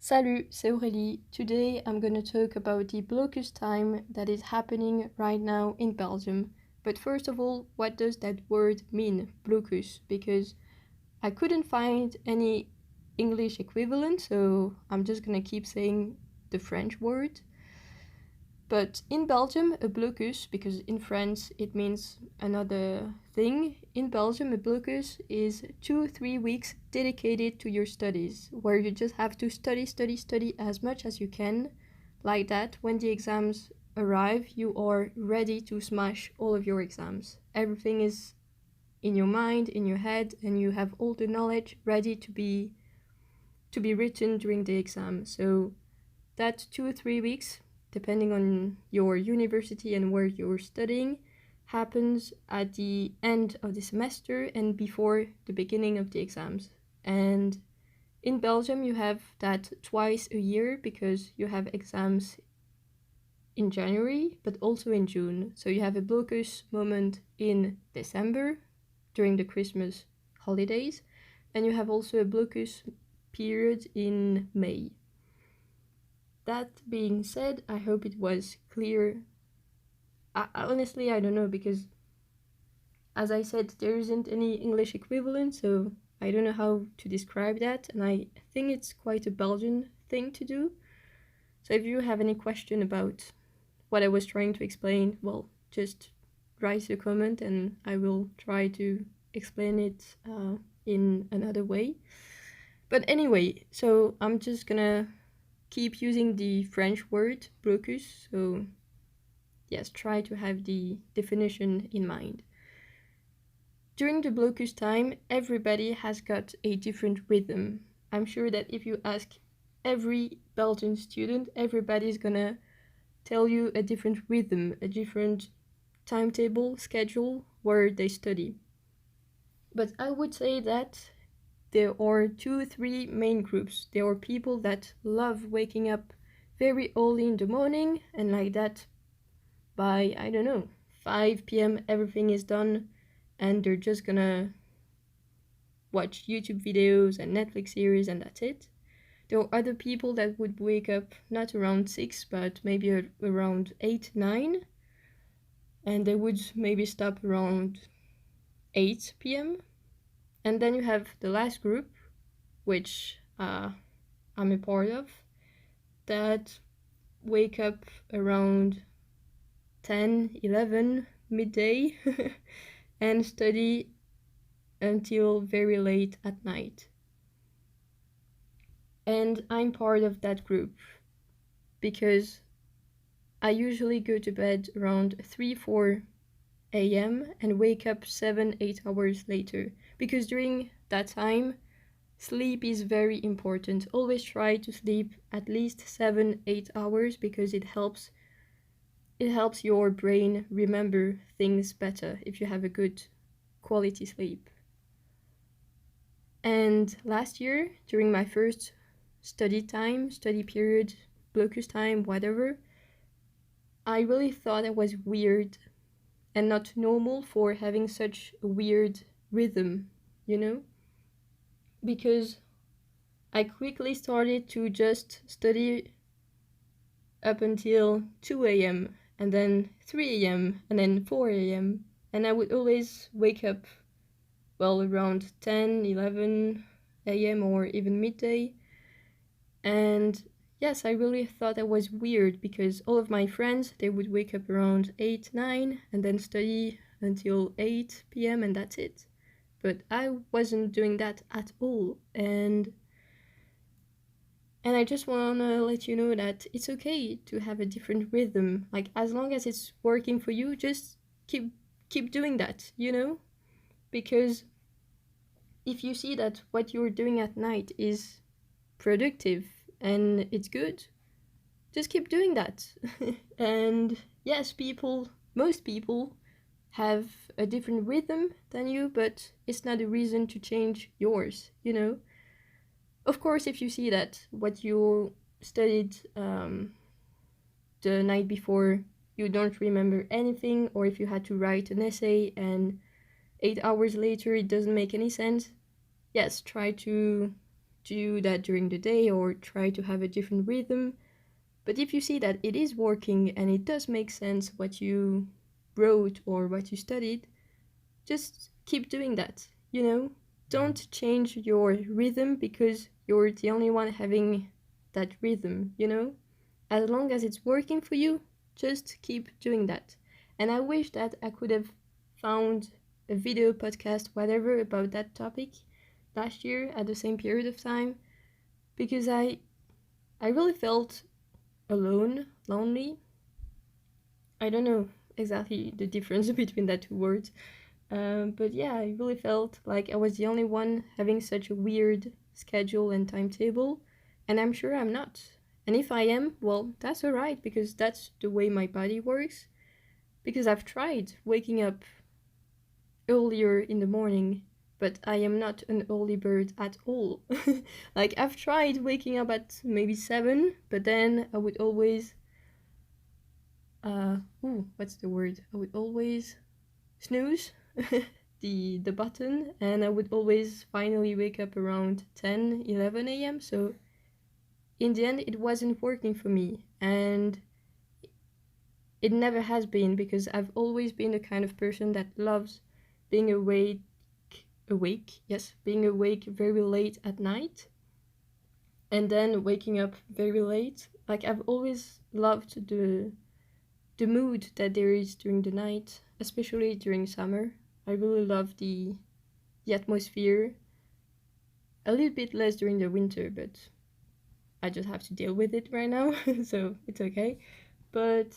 Salut, c'est Aurélie. Today I'm gonna talk about the Blokus time that is happening right now in Belgium. But first of all, what does that word mean, Blokus? Because I couldn't find any English equivalent, so I'm just gonna keep saying the French word. But in Belgium, a blocus, because in France it means another thing, in Belgium a blocus is 2-3 weeks dedicated to your studies, where you just have to study as much as you can. Like that, when the exams arrive, you are ready to smash all of your exams. Everything is in your mind, in your head, and you have all the knowledge ready to be written during the exam. So that 2 or 3 weeks, depending on your university and where you're studying, happens at the end of the semester and before the beginning of the exams. And in Belgium, you have that twice a year because you have exams in January, but also in June. So you have a blocus moment in December during the Christmas holidays, and you have also a blocus period in May. That being said, I hope it was clear. Honestly, I don't know, because as I said, there isn't any English equivalent, so I don't know how to describe that, and I think it's quite a Belgian thing to do. So if you have any question about what I was trying to explain, well, just write a comment and I will try to explain it in another way. But anyway, so I'm just gonna keep using the French word blocus, so yes, try to have the definition in mind. During the blocus time, everybody has got a different rhythm. I'm sure that if you ask every Belgian student, everybody's gonna tell you a different rhythm, a different timetable, schedule where they study. But I would say that there are 2-3 main groups. There are people that love waking up very early in the morning, and like that by, I don't know, 5 p.m. everything is done and they're just gonna watch YouTube videos and Netflix series and that's it. There are other people that would wake up not around 6 but maybe around 8, 9, and they would maybe stop around 8 p.m. And then you have the last group, which I'm a part of, that wake up around 10, 11, midday and study until very late at night. And I'm part of that group because I usually go to bed around 3, 4 a.m. and wake up 7, 8 hours later, because during that time sleep is very important. Always try to sleep at least 7, 8 hours because it helps your brain remember things better if you have a good quality sleep. And last year, during my first study period, blocus time, whatever, I really thought it was weird and not normal for having such a weird rhythm, you know? Because I quickly started to just study up until 2 a.m. and then 3 a.m. and then 4 a.m. And I would always wake up, well, around 10, 11 a.m. or even midday. And yes, I really thought that was weird because all of my friends, they would wake up around 8, 9 and then study until 8 p.m. and that's it. But I wasn't doing that at all. And I just want to let you know that it's okay to have a different rhythm. Like, as long as it's working for you, just keep doing that, you know? Because if you see that what you're doing at night is productive and it's good, just keep doing that. And yes, most people have a different rhythm than you, but it's not a reason to change yours, you know? Of course, if you see that what you studied the night before, you don't remember anything, or if you had to write an essay and 8 hours later it doesn't make any sense, yes, try to do that during the day or try to have a different rhythm. But if you see that it is working and it does make sense what you wrote or what you studied, just keep doing that, you know? Don't change your rhythm because you're the only one having that rhythm, you know? As long as it's working for you, just keep doing that. And I wish that I could have found a video, podcast, whatever about that topic last year at the same period of time, because I really felt alone, lonely. I don't know exactly the difference between that two words. But yeah, I really felt like I was the only one having such a weird schedule and timetable, and I'm sure I'm not. And if I am, well, that's alright because that's the way my body works. Because I've tried waking up earlier in the morning, but I am not an early bird at all. Like, I've tried waking up at maybe 7, but then I would always, what's the word? I would always snooze the button, and I would always finally wake up around 10, 11 a.m. So in the end, it wasn't working for me, and it never has been because I've always been the kind of person that loves being being awake very late at night and then waking up very late. Like, I've always loved the mood that there is during the night, especially during summer. I really love the atmosphere. A little bit less during the winter, but I just have to deal with it right now, so it's okay. But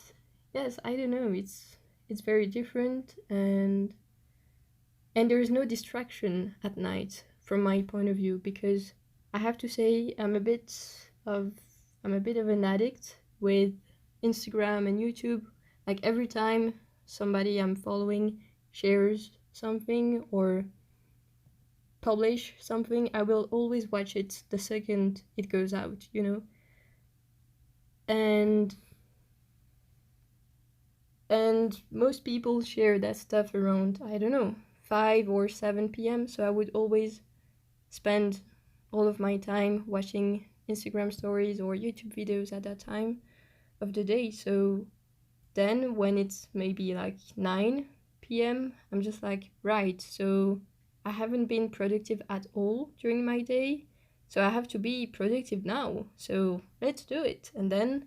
yes, I don't know. It's very different, and there is no distraction at night from my point of view because I have to say I'm a bit of an addict with Instagram and YouTube. Like, every time somebody I'm following shares something or publish something, I will always watch it the second it goes out, you know? And most people share that stuff around, I don't know, 5 or 7 p.m. So I would always spend all of my time watching Instagram stories or YouTube videos at that time of the day. So then when it's maybe like 9 p.m., I'm just like, right, so I haven't been productive at all during my day. So I have to be productive now. So let's do it. And then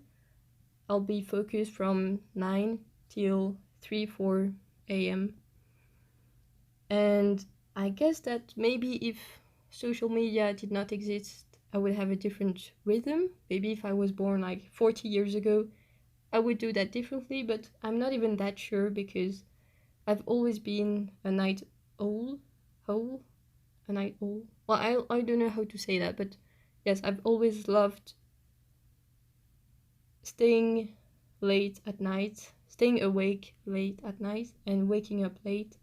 I'll be focused from 9 till 3, 4 a.m. And I guess that maybe if social media did not exist, I would have a different rhythm. Maybe if I was born like 40 years ago, I would do that differently, but I'm not even that sure because I've always been a night owl. Owl? A night owl? Well, I don't know how to say that, but yes, I've always loved staying late at night, staying awake late at night, and waking up late.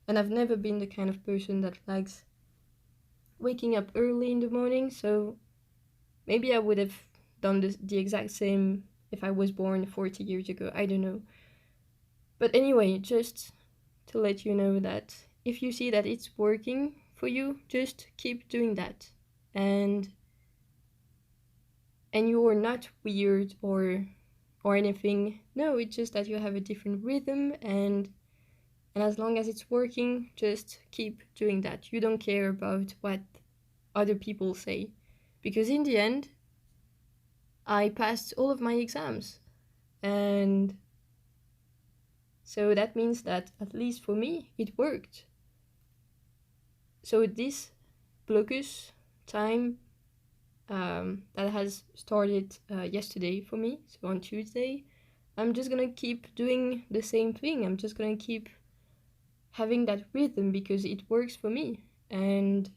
And I've never been the kind of person that likes waking up early in the morning, so maybe I would have done the exact same if I was born 40 years ago. I don't know. But anyway, just to let you know that if you see that it's working for you, just keep doing that. And you're not weird or anything. No, it's just that you have a different rhythm, and as long as it's working, just keep doing that. You don't care about what other people say, because in the end, I passed all of my exams, and so that means that at least for me it worked. So this Blokus time that has started yesterday for me, so on Tuesday, I'm just gonna keep doing the same thing. I'm just gonna keep having that rhythm because it works for me. And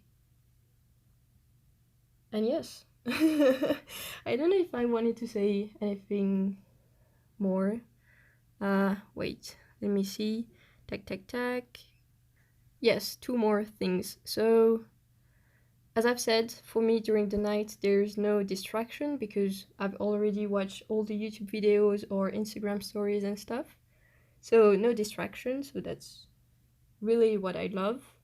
yes. I don't know if I wanted to say anything more. Wait, let me see. Tac. Yes, 2 more things. So, as I've said, for me during the night, there's no distraction because I've already watched all the YouTube videos or Instagram stories and stuff. So, no distraction. So, that's really what I love.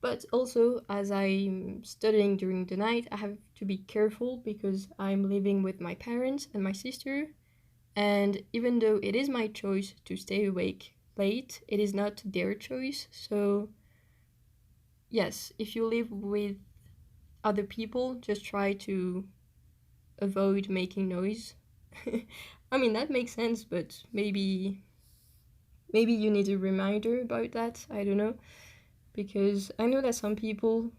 But also, as I'm studying during the night, I have to be careful because I'm living with my parents and my sister. And even though it is my choice to stay awake late, it is not their choice. So, yes, if you live with other people, just try to avoid making noise. I mean, that makes sense, but maybe you need a reminder about that. I don't know, because I know that some people,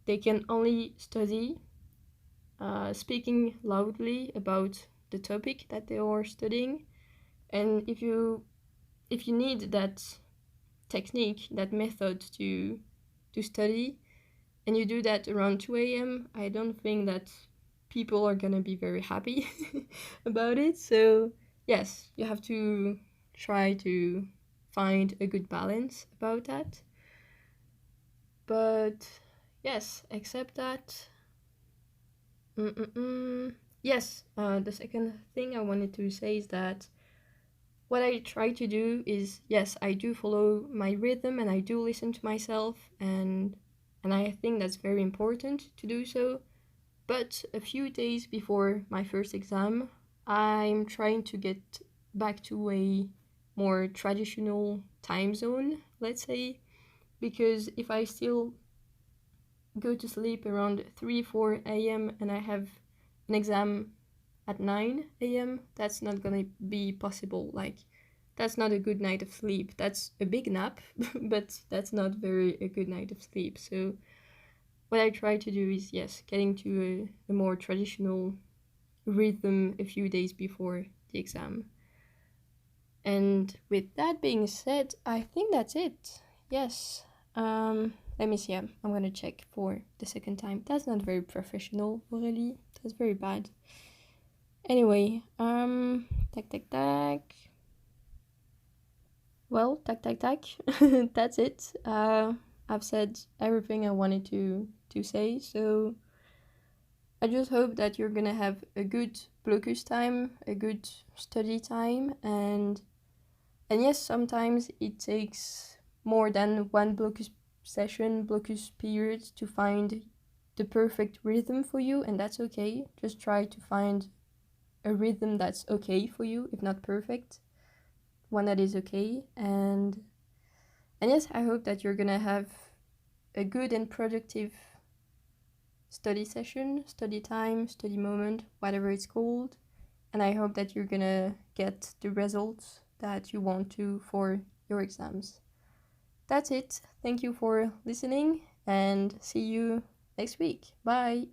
they can only study speaking loudly about the topic that they are studying. And if you need that technique, that method to study, and you do that around 2 a.m., I don't think that people are gonna be very happy about it. So yes, you have to try to find a good balance about that. But yes, except that, yes, the second thing I wanted to say is that what I try to do is, yes, I do follow my rhythm and I do listen to myself, and I think that's very important to do so. But a few days before my first exam, I'm trying to get back to a more traditional time zone, let's say, because if I still go to sleep around 3 4 a.m. and I have an exam at 9 a.m., that's not gonna be possible. Like, that's not a good night of sleep. That's a big nap, but that's not very a good night of sleep. So what I try to do is, yes, getting to a more traditional rhythm a few days before the exam. And with that being said, I think that's it. Yes. Let me see. I'm gonna check for the second time. That's not very professional, really. That's very bad. Anyway, tac tac tac. Well, tac tac tac. That's it. I've said everything I wanted to say. So I just hope that you're gonna have a good Blokus time, a good study time, and yes, sometimes it takes more than one Blokus session, Blokus period to find the perfect rhythm for you, and that's okay. Just try to find a rhythm that's okay for you, if not perfect, one that is okay. And yes, I hope that you're gonna have a good and productive study session, study time, study moment, whatever it's called. And I hope that you're gonna get the results that you want to for your exams. That's it. Thank you for listening and see you next week. Bye.